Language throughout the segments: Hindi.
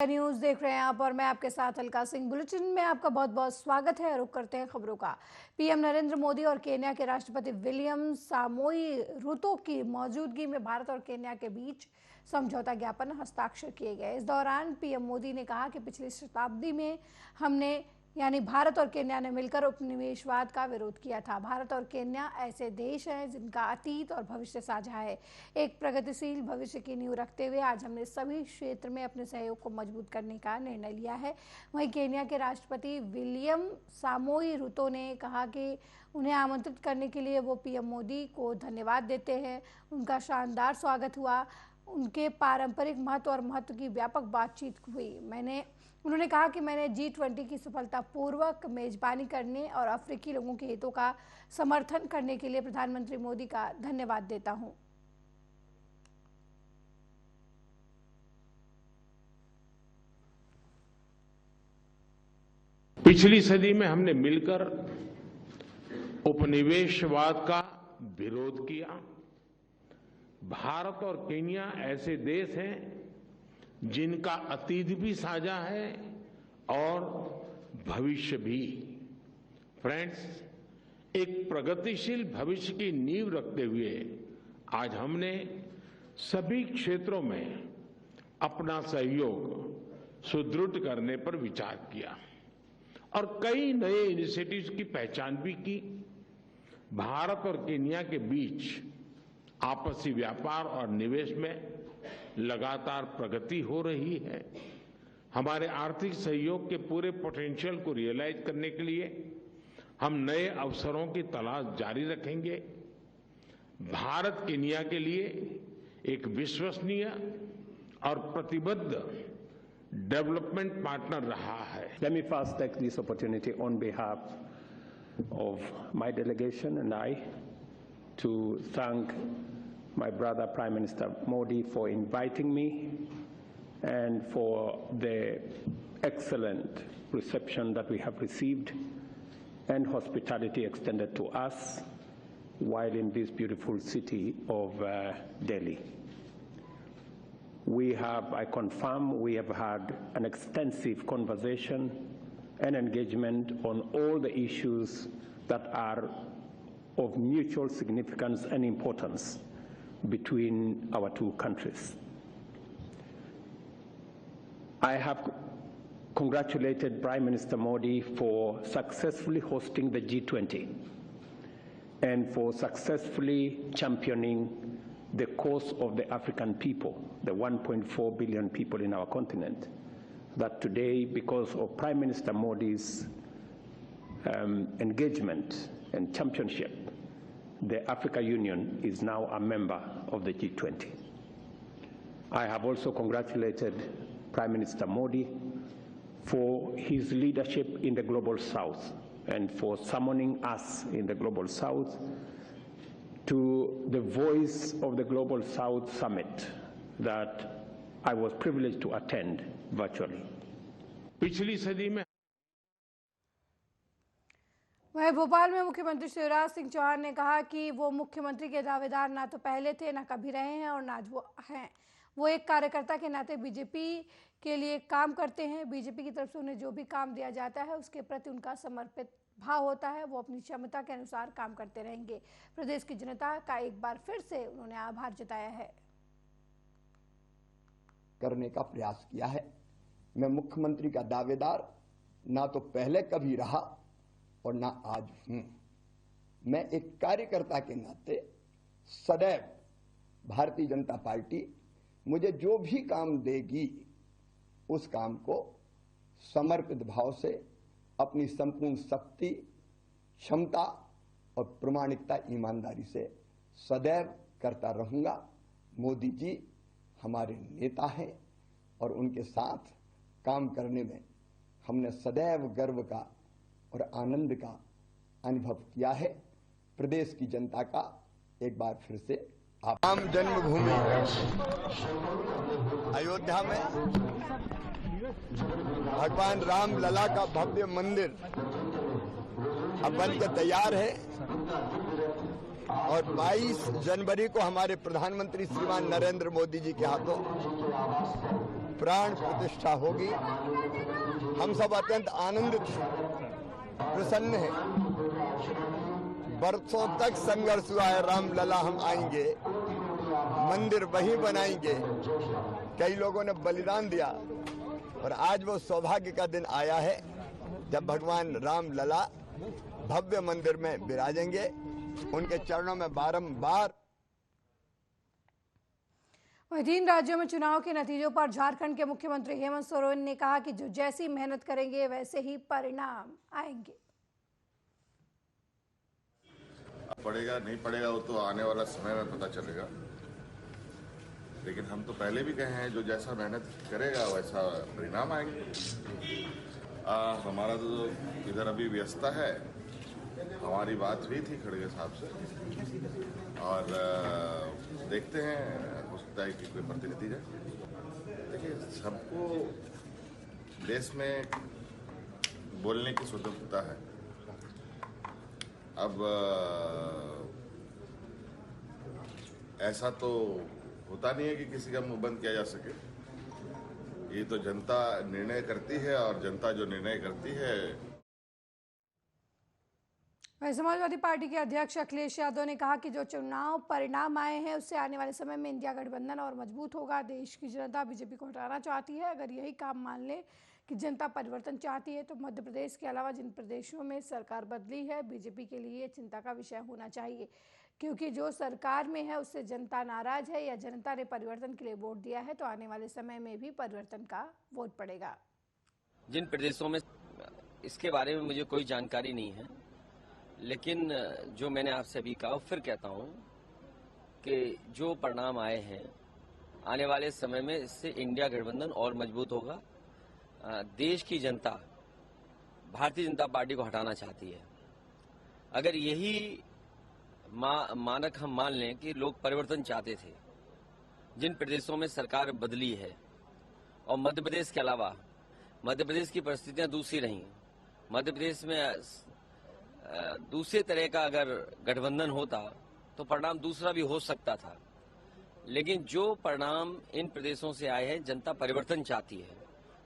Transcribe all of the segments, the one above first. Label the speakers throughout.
Speaker 1: न्यूज देख रहे हैं आप और मैं आपके साथ अलका सिंह। बुलेटिन में आपका बहुत बहुत स्वागत है। रुक करते हैं खबरों का। पीएम नरेंद्र मोदी और केन्या के राष्ट्रपति विलियम सामोई रूतो की मौजूदगी में भारत और केन्या के बीच समझौता ज्ञापन हस्ताक्षर किए गए। इस दौरान पीएम मोदी ने कहा कि पिछली शताब्दी में हमने यानी भारत और केन्या ने मिलकर उपनिवेशवाद का विरोध किया था। भारत और केन्या ऐसे देश हैं जिनका अतीत और भविष्य साझा है। एक प्रगतिशील भविष्य की नींव रखते हुए आज हमने सभी क्षेत्र में अपने सहयोग को मजबूत करने का निर्णय लिया है। वहीं केन्या के राष्ट्रपति विलियम सामोई रूतो ने कहा कि उन्हें आमंत्रित करने के लिए वो पीएम मोदी को धन्यवाद देते हैं। उनका शानदार स्वागत हुआ। उनके पारंपरिक महत्व और महत्व की व्यापक बातचीत हुई। उन्होंने कहा कि मैंने G20 की सफलतापूर्वक मेजबानी करने और अफ्रीकी लोगों के हितों का समर्थन करने के लिए प्रधानमंत्री मोदी का धन्यवाद देता हूं।
Speaker 2: पिछली सदी में हमने मिलकर उपनिवेशवाद का विरोध किया। भारत और केन्या ऐसे देश हैं जिनका अतीत भी साझा है और भविष्य भी। फ्रेंड्स, एक प्रगतिशील भविष्य की नींव रखते हुए आज हमने सभी क्षेत्रों में अपना सहयोग सुदृढ़ करने पर विचार किया और कई नए इनिशिएटिव्स की पहचान भी की। भारत और केन्या के बीच आपसी व्यापार और निवेश में लगातार प्रगति हो रही है। हमारे आर्थिक सहयोग के पूरे पोटेंशियल को रियलाइज करने के लिए हम नए अवसरों की तलाश जारी रखेंगे। भारत केन्या के लिए एक विश्वसनीय और प्रतिबद्ध डेवलपमेंट पार्टनर रहा है।
Speaker 3: Let me first take this opportunity on behalf of my delegation and I to thank my brother Prime Minister Modi for inviting me and for the excellent reception that we have received and hospitality extended to us while in this beautiful city of Delhi. I confirm we have had an extensive conversation and engagement on all the issues that are of mutual significance and importance between our two countries. I have congratulated Prime Minister Modi for successfully hosting the G20 and for successfully championing the cause of the African people, the 1.4 billion people in our continent, that today, because of Prime Minister Modi's engagement and championship, the Africa Union is now a member of the G20. I have also congratulated Prime Minister Modi for his leadership in the Global South and for summoning us in the Global South to the Voice of the Global South Summit that I was privileged to attend virtually.
Speaker 2: पिछली सदी में
Speaker 1: वहीं भोपाल में मुख्यमंत्री शिवराज सिंह चौहान ने कहा कि वो मुख्यमंत्री के दावेदार ना तो पहले थे, ना कभी रहे हैं और ना आज वो हैं। वो एक कार्यकर्ता के नाते बीजेपी के लिए काम करते हैं। बीजेपी की तरफ से उन्हें जो भी काम दिया जाता है उसके प्रति उनका समर्पित भाव होता है। वो अपनी क्षमता के अनुसार काम करते रहेंगे। प्रदेश की जनता का एक बार फिर से उन्होंने आभार जताया है।
Speaker 4: करने का प्रयास किया है। मैं मुख्यमंत्री का दावेदार ना तो पहले कभी रहा और ना आज हूं। मैं एक कार्यकर्ता के नाते सदैव भारतीय जनता पार्टी मुझे जो भी काम देगी उस काम को समर्पित भाव से अपनी संपूर्ण शक्ति, क्षमता और प्रामाणिकता, ईमानदारी से सदैव करता रहूंगा। मोदी जी हमारे नेता हैं और उनके साथ काम करने में हमने सदैव गर्व का और आनंद का अनुभव किया है। प्रदेश की जनता का एक बार फिर से
Speaker 5: राम जन्मभूमि अयोध्या में भगवान राम लला का भव्य मंदिर अब बनकर तैयार है और 22 जनवरी को हमारे प्रधानमंत्री श्रीमान नरेंद्र मोदी जी के हाथों प्राण प्रतिष्ठा होगी। हम सब अत्यंत आनंदित हैं, प्रसन्न हैं। बरसों तक संघर्ष हुआ है, रामलला हम आएंगे, मंदिर वहीं बनाएंगे, कई लोगों ने बलिदान दिया और आज वो सौभाग्य का दिन आया है जब भगवान रामलला भव्य मंदिर में विराजेंगे। उनके चरणों में बारंबार।
Speaker 1: वहीं 3 राज्यों में चुनाव के नतीजों पर झारखंड के मुख्यमंत्री हेमंत सोरेन ने कहा कि जो जैसी मेहनत करेंगे वैसे ही परिणाम आएंगे।
Speaker 6: पड़ेगा नहीं पड़ेगा वो तो आने वाला समय में पता चलेगा, लेकिन हम तो पहले भी कहे हैं जो जैसा मेहनत करेगा वैसा परिणाम आएंगे। हमारा तो इधर अभी व्यस्तता है, हमारी बात हुई थी खड़गे साहब से और देखते हैं, हो सकता है कि कोई प्रतिनिधि जाए। देखिए, सबको देश में बोलने की स्वतंत्रता है। अब ऐसा तो होता नहीं है कि किसी का मुंह बंद किया जा सके। ये तो जनता निर्णय करती है और जनता जो निर्णय करती है।
Speaker 1: वहीं समाजवादी पार्टी के अध्यक्ष अखिलेश यादव ने कहा कि जो चुनाव परिणाम आए हैं उससे आने वाले समय में इंडिया गठबंधन और मजबूत होगा। देश की जनता बीजेपी को हटाना चाहती है। अगर यही काम मान ले कि जनता परिवर्तन चाहती है तो मध्य प्रदेश के अलावा जिन प्रदेशों में सरकार बदली है बीजेपी के लिए चिंता का विषय होना चाहिए, क्योंकि जो सरकार में है उससे जनता नाराज है या जनता ने परिवर्तन के लिए वोट दिया है तो आने वाले समय में भी परिवर्तन का वोट पड़ेगा।
Speaker 7: जिन प्रदेशों में इसके बारे में मुझे कोई जानकारी नहीं है, लेकिन जो मैंने आपसे अभी कहा फिर कहता हूं कि जो परिणाम आए हैं आने वाले समय में इससे इंडिया गठबंधन और मजबूत होगा। देश की जनता भारतीय जनता पार्टी को हटाना चाहती है। अगर यही मानक हम मान लें कि लोग परिवर्तन चाहते थे, जिन प्रदेशों में सरकार बदली है और मध्य प्रदेश के अलावा मध्य प्रदेश की परिस्थितियां दूसरी रहीं, मध्य प्रदेश में दूसरे तरह का अगर गठबंधन होता तो परिणाम दूसरा भी हो सकता था। लेकिन जो परिणाम इन प्रदेशों से आए हैं, जनता परिवर्तन चाहती है,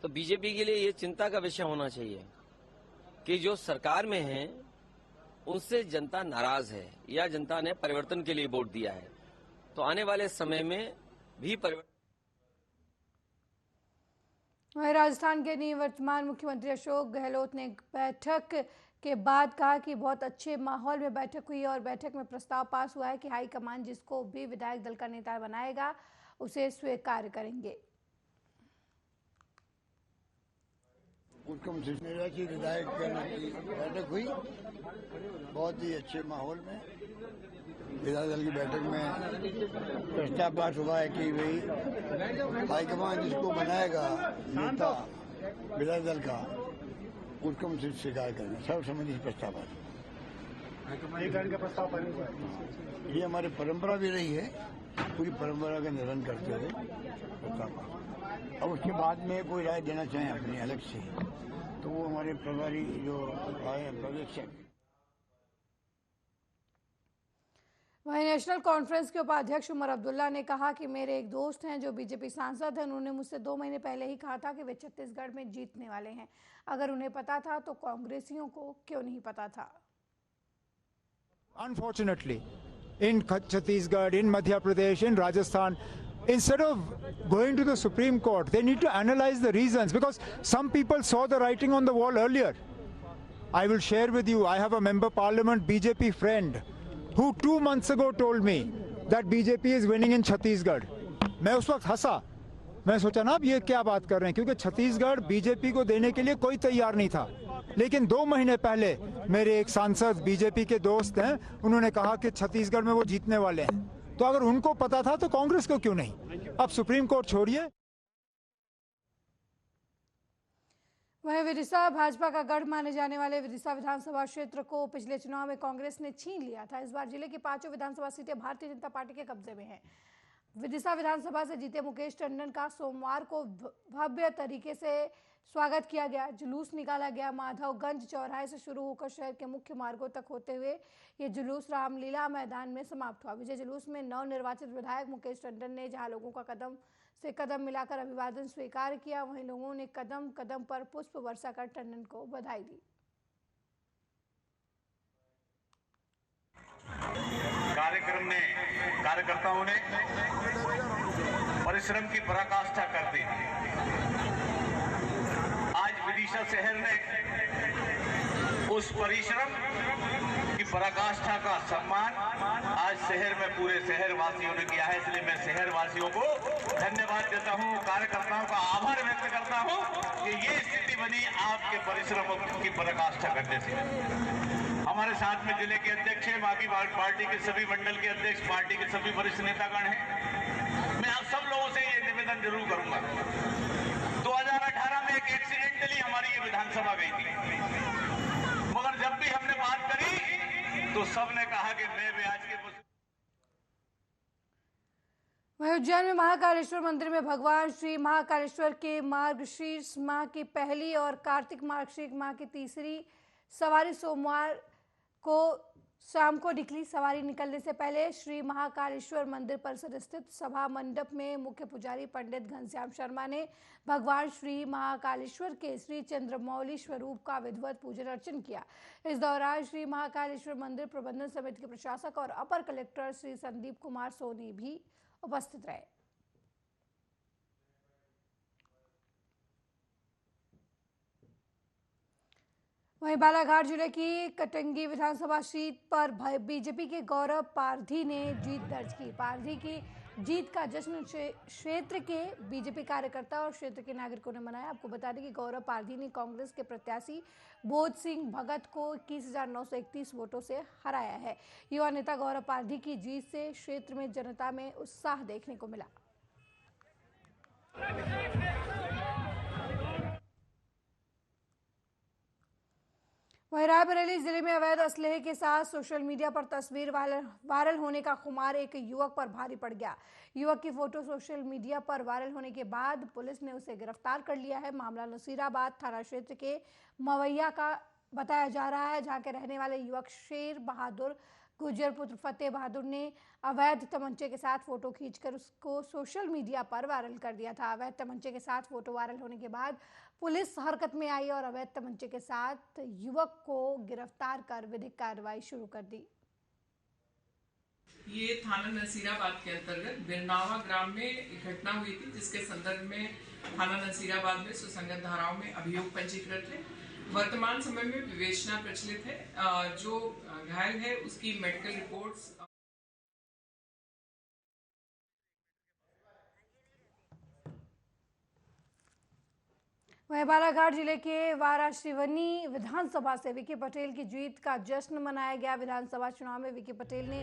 Speaker 7: तो बीजेपी के लिए ये चिंता का विषय होना चाहिए कि जो सरकार में है उनसे जनता नाराज है या जनता ने परिवर्तन के लिए वोट दिया है, तो आने वाले समय में भी परिवर्तन।
Speaker 1: वहीं राजस्थान के निवर्तमान मुख्यमंत्री अशोक गहलोत ने बैठक के बाद कहा कि बहुत अच्छे माहौल में बैठक हुई और बैठक में प्रस्ताव पास हुआ है कि हाईकमान जिसको भी विधायक दल का नेता बनाएगा उसे स्वीकार करेंगे।
Speaker 8: निर्वाचित विधायक की बैठक हुई बहुत ही अच्छे माहौल में। विधायक दल की बैठक में प्रस्ताव पास हुआ है कि भाई हाईकमान जिसको बनाएगा नेता विधायक दल का उसको हम स्वीकार करेंगे। सर्वसम्मति प्रस्ताव ये हमारी परंपरा भी रही है, पूरी परंपरा का निर्वहन करते हुए प्रस्ताव। अब उसके बाद में कोई राय देना चाहें अपनी अलग से तो वो हमारे प्रभारी जो आए पर्यवेक्षक।
Speaker 1: वहीं नेशनल कॉन्फ्रेंस के उपाध्यक्ष उमर अब्दुल्ला ने कहा कि मेरे एक दोस्त हैं जो बीजेपी सांसद हैं, उन्होंने मुझसे 2 महीने पहले ही कहा था कि वे छत्तीसगढ़ में जीतने वाले हैं। अगर उन्हें पता था तो कांग्रेसियों को क्यों नहीं पता था।
Speaker 9: Unfortunately, in Chhattisgarh, in Madhya Pradesh, in Rajasthan, instead of going to the Supreme Court, they need to analyze the reasons, because some people saw the writing on the wall earlier. I will share with you, I have a member parliament BJP friend who 2 months ago told me that BJP is winning in Chhattisgarh. मैं उस वक्त हंसा, मैं सोचा ना अब ये क्या बात कर रहे हैं, क्योंकि छत्तीसगढ़ बीजेपी को देने के लिए कोई तैयार नहीं था। लेकिन 2 महीने पहले मेरे एक सांसद बीजेपी के दोस्त हैं, उन्होंने कहा कि छत्तीसगढ़ में वो जीतने वाले हैं। तो अगर उनको पता था तो कांग्रेस को क्यों नहीं। अब सुप्रीम कोर्ट छोड़िए।
Speaker 1: वहीं विदिशा भाजपा का गढ़ माने जाने वाले विदिशा विधानसभा क्षेत्र को पिछले चुनाव में कांग्रेस ने छीन लिया था। इस बार जिले की 5 विधानसभा सीटें भारतीय जनता पार्टी के कब्जे में हैं। विदिशा विधानसभा से जीते मुकेश टंडन का सोमवार को भव्य तरीके से स्वागत किया गया। जुलूस निकाला गया। माधवगंज चौराहे से शुरू होकर शहर के मुख्य मार्गों तक होते हुए ये जुलूस रामलीला मैदान में समाप्त हुआ। विजय जुलूस में नवनिर्वाचित विधायक मुकेश टंडन ने जहां लोगों का कदम से कदम मिलाकर अभिवादन स्वीकार किया। वहीं लोगों ने कदम कदम पर पुष्प वर्षा कर टंडन को बधाई दी।
Speaker 10: कार्यक्रम ने कार्यकर्ताओं ने परिश्रम की पराकाष्ठा कर दी। आज विदिशा शहर ने उस परिश्रम की पराकाष्ठा का सम्मान आज शहर में पूरे शहर वासियों ने किया है। इसलिए मैं शहर वासियों को धन्यवाद देता हूं, कार्यकर्ताओं का आभार व्यक्त करता हूं कि ये स्थिति बनी आपके परिश्रम की पराकाष्ठा करने से। हमारे साथ में जिले के अध्यक्ष हैं, बाकी पार्टी के सभी मंडल के अध्यक्ष, पार्टी के सभी वरिष्ठ नेतागण हैं। मैं आप सब लोगों से ये निवेदन जरूर करूंगा। 2018 में एक एक्सीडेंटली हमारी ये विधानसभा गई थी, मगर जब भी हमने बात करी तो सबने कहा कि मैं भी आज के
Speaker 1: वहीं उज्जैन में महाकालेश्वर मंदिर में भगवान श्री महाकालेश्वर के मार्गशीर्ष माह की पहली और कार्तिक मार्गशीर्ष माह की तीसरी सवारी सोमवार को शाम को निकली। सवारी निकलने से पहले श्री महाकालेश्वर मंदिर परिसर स्थित सभा मंडप में मुख्य पुजारी पंडित घनश्याम शर्मा ने भगवान श्री महाकालेश्वर के श्री चंद्रमौली स्वरूप का विधिवत पूजन अर्चन किया। इस दौरान श्री महाकालेश्वर मंदिर प्रबंधन समिति के प्रशासक और अपर कलेक्टर श्री संदीप कुमार सोनी भी उपस्थित रहे। वहीं बालाघाट जिले की कटंगी विधानसभा सीट पर बीजेपी के गौरव पारधी ने जीत दर्ज की। पारधी की जीत का जश्न क्षेत्र के बीजेपी कार्यकर्ता और क्षेत्र के नागरिकों ने मनाया। आपको बता दें कि गौरव पारधी ने कांग्रेस के प्रत्याशी बोध सिंह भगत को 21,931 वोटों से हराया है। युवा नेता गौरव पारधी की जीत से क्षेत्र में जनता में उत्साह देखने को मिला। वहीं रायबरेली जिले में अवैध असलहे के साथ सोशल मीडिया पर तस्वीर वायरल होने का खुमार एक युवक पर भारी पड़ गया। युवक की फोटो सोशल मीडिया पर वायरल होने के बाद पुलिस ने उसे गिरफ्तार कर लिया है। मामला नसीराबाद थाना क्षेत्र के मवैया का बताया जा रहा है, जहां के रहने वाले युवक शेर बहादुर गुजर पुत्र फतेह बहादुर ने अवैध तमंचे के साथ फोटो खींचकर उसको सोशल मीडिया पर वायरल कर दिया था। अवैध तमंचे के साथ फोटो वायरल होने के बाद पुलिस हरकत में आई और अवैध तमंचे के साथ युवक को गिरफ्तार कर विधिक कार्रवाई शुरू कर दी।
Speaker 11: ये थाना नसीराबाद के अंतर्गत बिरनावा ग्राम में एक घटना हुई थी, जिसके संदर्भ में थाना नसीराबाद में सुसंगत धाराओं में अभियोग पंजीकृत है। वर्तमान समय में विवेचना प्रचलित है। जो घायल है उसकी मेडिकल रिपोर्ट्स
Speaker 1: वहीं बालाघाट जिले के वाराशिवनी विधानसभा से विकी पटेल की जीत का जश्न मनाया गया। विधानसभा चुनाव में विकी पटेल ने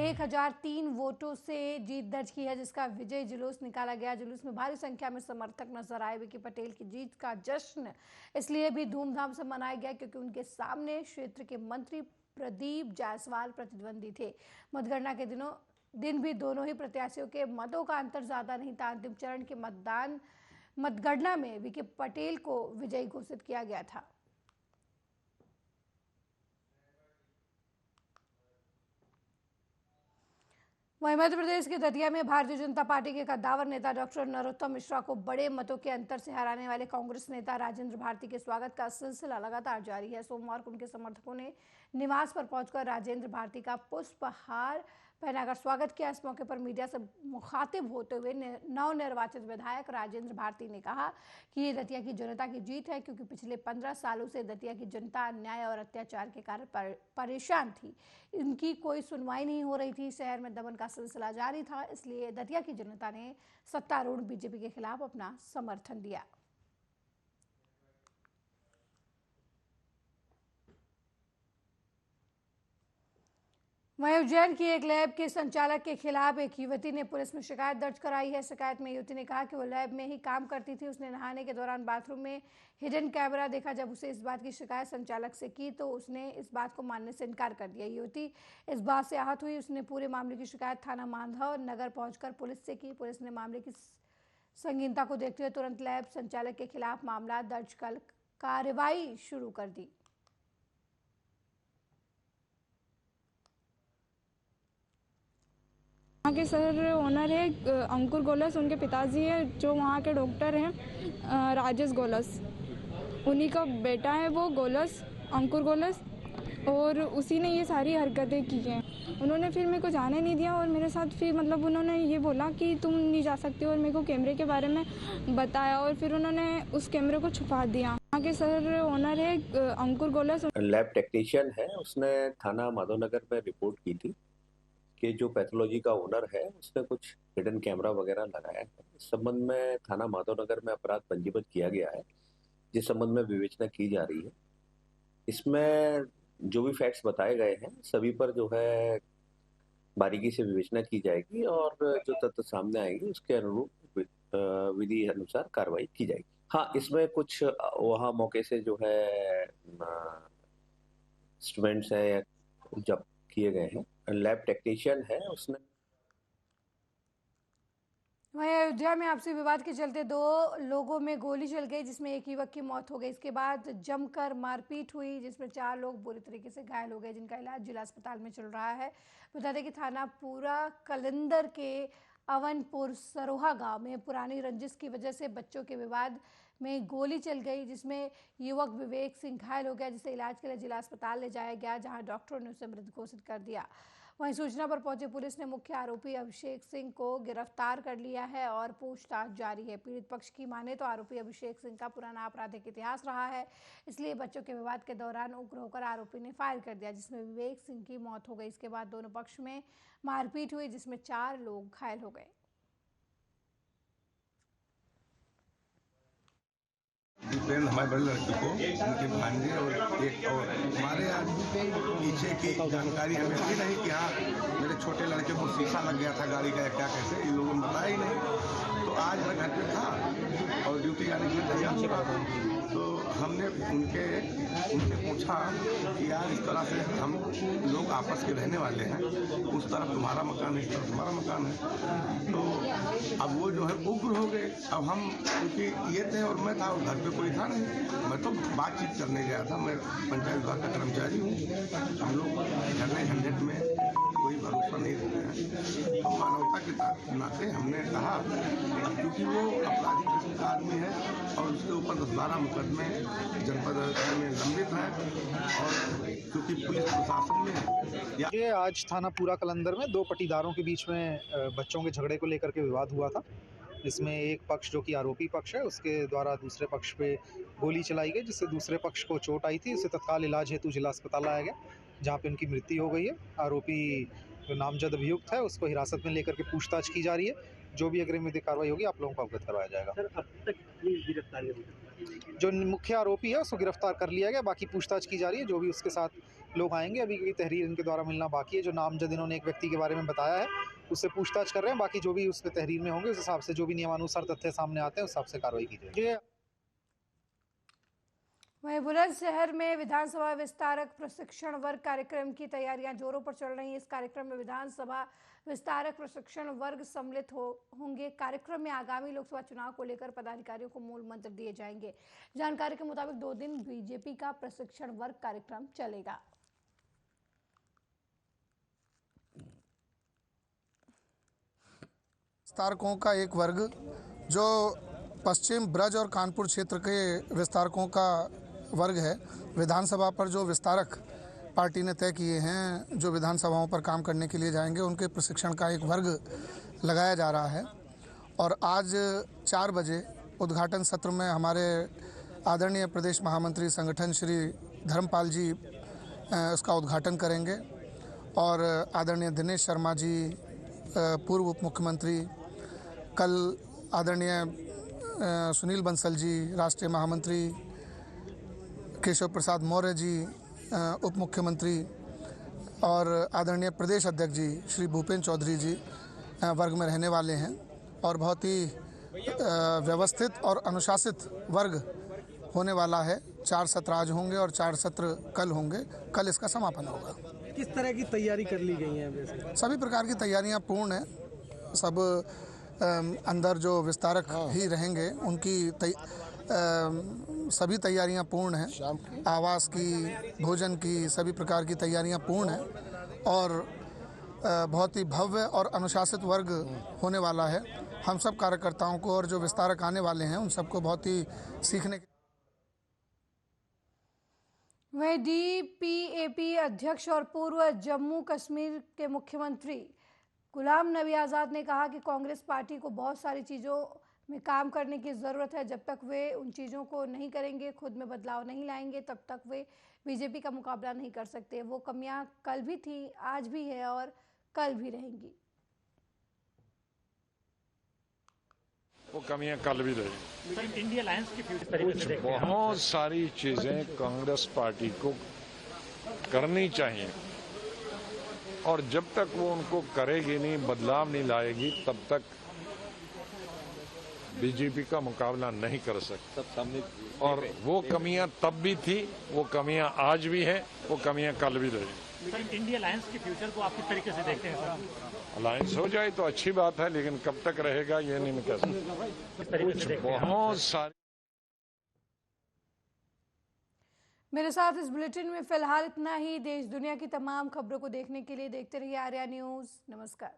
Speaker 1: 1003 वोटों से जीत दर्ज की है, जिसका विजय जुलूस निकाला गया। जुलूस में भारी संख्या में समर्थक नजर आए। विकी पटेल की जीत का जश्न इसलिए भी धूमधाम से मनाया गया क्योंकि उनके सामने क्षेत्र के मंत्री प्रदीप जायसवाल प्रतिद्वंदी थे। मतगणना के दिन भी दोनों ही प्रत्याशियों के मतों का अंतर ज्यादा नहीं था। अंतिम चरण के मतगणना में विकी पटेल को विजयी घोषित किया गया था। वहीं मध्य प्रदेश के दतिया में भारतीय जनता पार्टी के कद्दावर नेता डॉक्टर नरोत्तम मिश्रा को बड़े मतों के अंतर से हराने वाले कांग्रेस नेता राजेंद्र भारती के स्वागत का सिलसिला लगातार जारी है। सोमवार को उनके समर्थकों ने निवास पर पहुंचकर राजेंद्र भारती का पुष्पहार पहनाकर स्वागत किया। इस मौके पर मीडिया से मुखातिब होते हुए नवनिर्वाचित विधायक राजेंद्र भारती ने कहा कि ये दतिया की जनता की जीत है, क्योंकि पिछले 15 सालों से दतिया की जनता अन्याय और अत्याचार के कारण परेशान थी। इनकी कोई सुनवाई नहीं हो रही थी। शहर में दमन का सिलसिला जारी था, इसलिए दतिया की जनता ने सत्तारूढ़ बीजेपी के खिलाफ अपना समर्थन दिया। वहीं उज्जैन की एक लैब के संचालक के खिलाफ एक युवती ने पुलिस में शिकायत दर्ज कराई है। शिकायत में युवती ने कहा कि वो लैब में ही काम करती थी। उसने नहाने के दौरान बाथरूम में हिडन कैमरा देखा। जब उसे इस बात की शिकायत संचालक से की तो उसने इस बात को मानने से इनकार कर दिया। युवती इस बात से आहत हुई। उसने पूरे मामले की शिकायत थाना मांधव नगर पहुंचकर पुलिस से की। पुलिस ने मामले की संगीनता को देखते हुए तुरंत लैब संचालक के खिलाफ मामला दर्ज कर कार्रवाई शुरू कर दी।
Speaker 12: के सर ओनर है अंकुर गोलस, उनके पिताजी है जो वहाँ के डॉक्टर हैं राजेश गोलस, उन्हीं का बेटा है वो गोलस, अंकुर गोलस, और उसी ने ये सारी हरकतें की हैं। उन्होंने फिर मेरे को जाने नहीं दिया और मेरे साथ फिर मतलब उन्होंने ये बोला कि तुम नहीं जा सकती और मेरे को कैमरे के बारे में बताया और फिर उन्होंने उस कैमरे को छुपा दिया। वहाँ के सर ओनर है अंकुर गोलस,
Speaker 13: लैब टेक्नीशियन है, उसने थाना माधवनगर में रिपोर्ट की थी कि जो पैथोलॉजी का ओनर है उसने कुछ हिडन कैमरा वगैरह लगाया है। इस संबंध में थाना माधवनगर में अपराध पंजीबद्ध किया गया है, जिस संबंध में विवेचना की जा रही है। इसमें जो भी फैक्ट्स बताए गए हैं सभी पर जो है बारीकी से विवेचना की जाएगी और जो तथ्य सामने आएंगे उसके अनुरूप विधि अनुसार कार्रवाई की जाएगी। हाँ, इसमें कुछ वहाँ मौके से जो है इंस्ट्रूमेंट्स हैं या जब्त किए गए हैं। लैब टेक्नीशियन है, उसने
Speaker 1: वहीं अयोध्या में आपसी विवाद के चलते 2 लोगों में गोली चल गई, जिसमें एक युवक की मौत हो गई। इसके बाद जमकर मारपीट हुई, जिसमें 4 लोग बुरी तरीके से घायल हो गए, जिनका इलाज जिला अस्पताल में चल रहा है। बता दें कि थाना पूरा कलंदर के अवनपुर सरोहा गांव में पुरानी रंजिश की वजह से बच्चों के विवाद में गोली चल गई, जिसमें युवक विवेक सिंह घायल हो गया, जिसे इलाज के लिए जिला अस्पताल ले जाया गया, जहां डॉक्टरों ने उसे मृत घोषित कर दिया। वहीं सूचना पर पहुंची पुलिस ने मुख्य आरोपी अभिषेक सिंह को गिरफ्तार कर लिया है और पूछताछ जारी है। पीड़ित पक्ष की माने तो आरोपी अभिषेक सिंह का पुराना आपराधिक इतिहास रहा है, इसलिए बच्चों के विवाद के दौरान उग्र होकर आरोपी ने फायर कर दिया, जिसमें विवेक सिंह की मौत हो गई। इसके बाद दोनों पक्ष में मारपीट हुई, जिसमें 4 लोग घायल हो गए।
Speaker 14: फ्रेंड हमारे बड़े लड़के को उनके भांजे और एक और हमारे यहाँ पीछे की जानकारी हमें थी नहीं कि हाँ मेरे छोटे लड़के को शीशा लग गया था गाड़ी का, क्या कैसे इन लोगों ने बताया ही नहीं। तो आज मैं घर पे था और ड्यूटी आने के लिए तैयार था, तो हमने उनसे पूछा कि यार इस तरह से हम लोग आपस के रहने वाले हैं, उस तरफ तुम्हारा मकान है, इस तरफ तुम्हारा मकान है। तो अब वो जो है उग्र हो गए। अब हम क्योंकि ये थे और मैं था और घर पे कोई था नहीं, मैं तो बातचीत करने गया था। मैं पंचायत विभाग का कर्मचारी हूँ, हम लोग झगड़े झंझट में कोई भरोसा नहीं रखते हैं। तो मानवता के नाते हमने कहा क्योंकि वो अपराधी किस्म का आदमी है और उसके ऊपर 10-12 मुकदमे जनपद में लंबित हैं और क्योंकि पुलिस प्रशासन में
Speaker 15: ये आज थाना पूरा कलंदर में 2 पटीदारों के बीच में बच्चों के झगड़े को लेकर के विवाद हुआ था। इसमें एक पक्ष जो कि आरोपी पक्ष है उसके द्वारा दूसरे पक्ष पे गोली चलाई गई, जिससे दूसरे पक्ष को चोट आई थी। उसे तत्काल इलाज हेतु जिला अस्पताल लाया गया, जहाँ पे उनकी मृत्यु हो गई है। आरोपी जो नामजद अभियुक्त है उसको हिरासत में लेकर के पूछताछ की जा रही है। जो भी अग्रिम विधिक कार्रवाई होगी आप लोगों को अवगत करवाया जाएगा।
Speaker 16: सर, अब तक कितनी गिरफ्तारी हुई?
Speaker 15: जो मुख्य आरोपी है उसको गिरफ्तार कर लिया गया, बाकी पूछताछ की जा रही है। जो भी उसके साथ लोग आएंगे, अभी की तहरीर इनके द्वारा मिलना बाकी है। जो नामजद इन्होंने एक व्यक्ति के बारे में बताया है उससे पूछताछ कर रहे हैं, बाकी जो भी उसके तहरीर में होंगे उस हिसाब से जो भी नियमानुसार तथ्य सामने आते हैं उस हिसाब से कार्रवाई की जाएगी।
Speaker 1: वहीं बुलंदशहर में विधानसभा विस्तारक प्रशिक्षण वर्ग कार्यक्रम की तैयारियां जोरों पर चल रही हैं। इस कार्यक्रम में विधानसभा विस्तारक प्रशिक्षण वर्ग सम्मिलित होंगे। कार्यक्रम में आगामी लोकसभा चुनाव को लेकर पदाधिकारियों को मूल मंत्र दिए जाएंगे। जानकारी के मुताबिक 2 दिन बीजेपी का प्रशिक्षण वर्ग कार्यक्रम चलेगा।
Speaker 17: विस्तारकों का एक वर्ग जो पश्चिम ब्रज और कानपुर क्षेत्र के विस्तारकों का वर्ग है। विधानसभा पर जो विस्तारक पार्टी ने तय किए हैं, जो विधानसभाओं पर काम करने के लिए जाएंगे, उनके प्रशिक्षण का एक वर्ग लगाया जा रहा है। और आज 4 बजे उद्घाटन सत्र में हमारे आदरणीय प्रदेश महामंत्री संगठन श्री धर्मपाल जी उसका उद्घाटन करेंगे और आदरणीय दिनेश शर्मा जी पूर्व उप मुख्यमंत्री, कल आदरणीय सुनील बंसल जी राष्ट्रीय महामंत्री, केशव प्रसाद मौर्य जी उप मुख्यमंत्री और आदरणीय प्रदेश अध्यक्ष जी श्री भूपेंद्र चौधरी जी वर्ग में रहने वाले हैं। और बहुत ही व्यवस्थित और अनुशासित वर्ग होने वाला है। 4 सत्र आज होंगे और 4 सत्र कल होंगे। कल इसका समापन होगा।
Speaker 16: किस तरह की तैयारी कर ली गई है? वैसे
Speaker 17: सभी प्रकार की तैयारियां पूर्ण हैं। सब अंदर जो विस्तारक ही रहेंगे उनकी सभी तैयारियां पूर्ण हैं। आवास की, भोजन की, सभी प्रकार की तैयारियां पूर्ण हैं। और बहुत ही भव्य और अनुशासित वर्ग होने वाला है। हम सब कार्यकर्ताओं को और जो विस्तारक आने वाले हैं उन सबको बहुत ही सीखने।
Speaker 1: वहीं DPAP अध्यक्ष और पूर्व जम्मू कश्मीर के मुख्यमंत्री गुलाम नबी आज़ाद ने कहा कि कांग्रेस पार्टी को बहुत सारी चीज़ों में काम करने की ज़रूरत है। जब तक वे उन चीज़ों को नहीं करेंगे, खुद में बदलाव नहीं लाएंगे, तब तक वे बीजेपी का मुकाबला नहीं कर सकते। वो कमियां कल भी थी, आज भी है और कल भी रहेंगी।
Speaker 18: वो कमियां कल भी रहेंगी।
Speaker 19: सर, इंडिया अलायंस की फ्यूचर तरीके से देखते हैं
Speaker 18: बहुत सारी चीजें कांग्रेस पार्टी को करनी चाहिए और जब तक वो उनको करेगी नहीं, बदलाव नहीं लाएगी, तब तक बीजेपी का मुकाबला नहीं कर सकती। और वो कमियां तब भी थी, वो कमियां आज भी है, वो कमियां कल भी रहेंगी।
Speaker 19: सर, इंडिया अलायंस की फ्यूचर को आप किस तरीके से देखते हैं सर?
Speaker 18: अलायंस हो जाए तो अच्छी बात है, लेकिन कब तक रहेगा ये नहीं कह सकता। बहुत सारी।
Speaker 1: मेरे साथ इस बुलेटिन में फिलहाल इतना ही। देश दुनिया की तमाम खबरों को देखने के लिए देखते रहिए आर्या न्यूज़। नमस्कार।